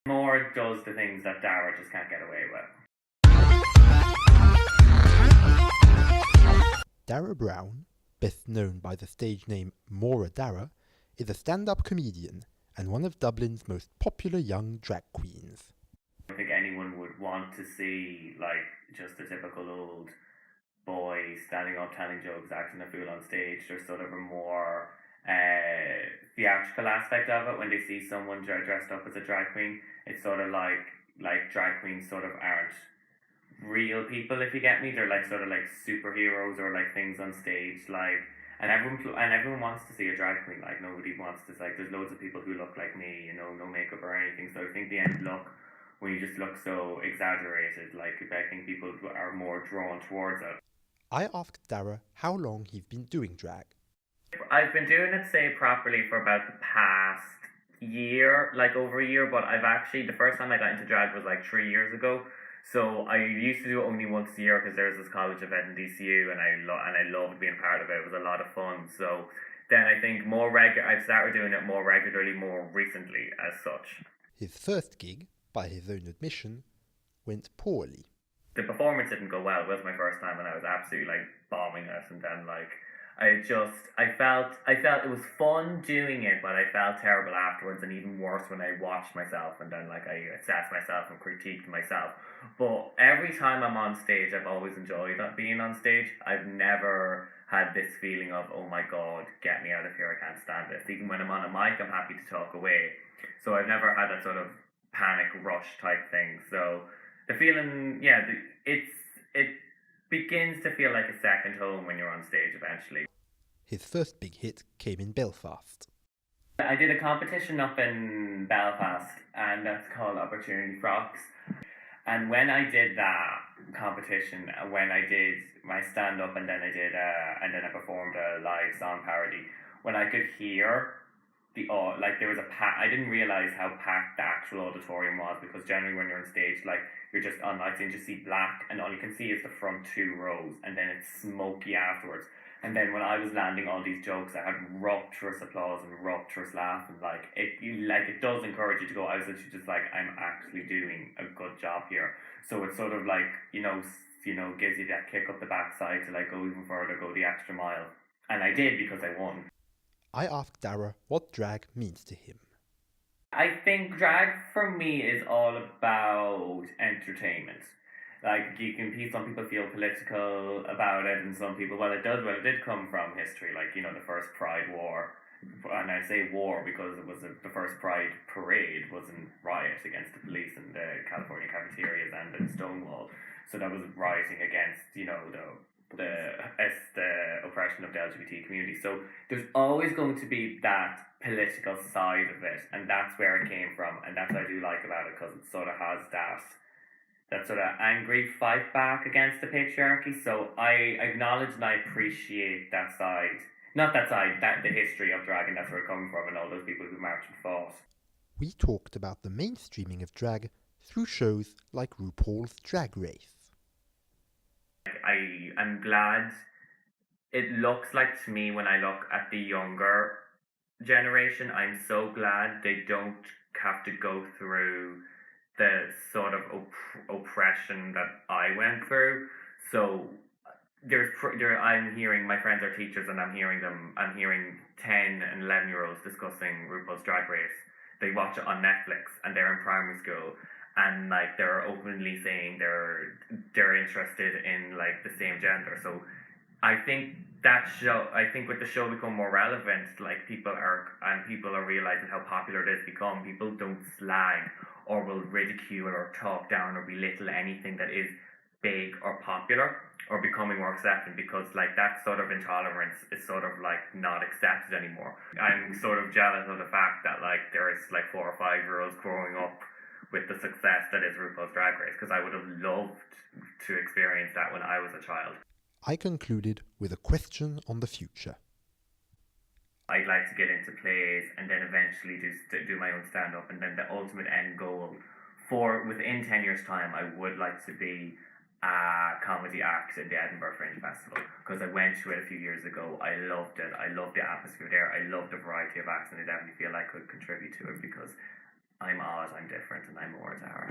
Maura does the things that Dara just can't get away with. Dara Brown, best known by the stage name Maura Dara, is a stand-up comedian and one of Dublin's most popular young drag queens. I don't think anyone would want to see like just a typical old boy standing up telling jokes, acting a fool on stage. There's sort of a more theatrical aspect of it when they see someone dressed up as a drag queen. It's sort of like drag queens sort of aren't real people, if you get me. They're like sort of like superheroes or like things on stage, like, and everyone wants to see a drag queen. Like nobody wants to, like, there's loads of people who look like me, you know, no makeup or anything. So I think the end look, when you just look so exaggerated, like I think people are more drawn towards it. I asked Dara how long he's been doing drag. I've been doing it, say, properly for about the past year, like over a year, but I've actually, the first time I got into drag was like 3 years ago. So I used to do it only once a year because there's this college event in DCU, and I loved being part of it. It was a lot of fun. So then I think I've started doing it more regularly, more recently as such. His first gig, by his own admission, went poorly. The performance didn't go well. It was my first time, and I was absolutely like bombing it. And then like I felt it was fun doing it, but I felt terrible afterwards, and even worse when I watched myself and then like I assessed myself and critiqued myself. But every time I'm on stage, I've always enjoyed being on stage. I've never had this feeling of, oh my god, get me out of here, I can't stand this. Even when I'm on a mic, I'm happy to talk away. So I've never had that sort of panic rush type thing. So the feeling, yeah, it begins to feel like a second home when you're on stage eventually. His first big hit came in Belfast. I did a competition up in Belfast, and that's called Opportunity Frocks. And when I did that competition, when I did my stand-up and then I performed a live song parody, when I could hear there was I didn't realize how packed the actual auditorium was, because generally when you're on stage, like, you're just on lights and you just see black, and all you can see is the front 2 rows, and then it's smoky afterwards. And then when I was landing all these jokes, I had rapturous applause and rapturous laugh, and it does encourage you to go. I was literally just like, I'm actually doing a good job here. So it's sort of like, gives you that kick up the backside to like go even further, go the extra mile. And I did, because I won. I asked Dara what drag means to him. I think drag for me is all about entertainment. Like, some people feel political about it, and some people, it did come from history, like, the first Pride War. And I say war because it was the first Pride parade was in riot against the police in the California cafeterias and in Stonewall. So that was rioting against, the oppression of the LGBT community. So there's always going to be that political side of it, and that's where it came from, and that's what I do like about it, because it sort of has that sort of angry fight back against the patriarchy. So I acknowledge and I appreciate that side. Not that side, that the history of drag, and that's where it comes from, and all those people who marched and fought. We talked about the mainstreaming of drag through shows like RuPaul's Drag Race. I'm glad it looks like, to me, when I look at the younger generation, I'm so glad they don't have to go through the sort of oppression that I went through. So I'm hearing, my friends are teachers, and I'm hearing 10 and 11-year-olds discussing RuPaul's Drag Race. They watch it on Netflix, and they're in primary school, and like they're openly saying they're interested in like the same gender. So I think with the show become more relevant, like people are realizing how popular it has become. People don't slag or will ridicule or talk down or belittle anything that is big or popular or becoming more accepted, because like that sort of intolerance is sort of like not accepted anymore. I'm sort of jealous of the fact that like there is like 4 or 5 year olds growing up with the success that is RuPaul's Drag Race, because I would have loved to experience that when I was a child. I concluded with a question on the future. I'd like to get into plays and then eventually do my own stand-up, and then the ultimate end goal for within 10 years' time, I would like to be a comedy act in the Edinburgh Fringe Festival, because I went to it a few years ago. I loved it. I loved the atmosphere there. I loved the variety of acts, and I definitely feel I could contribute to it, because I'm odd, I'm different, and I'm Maura Dara.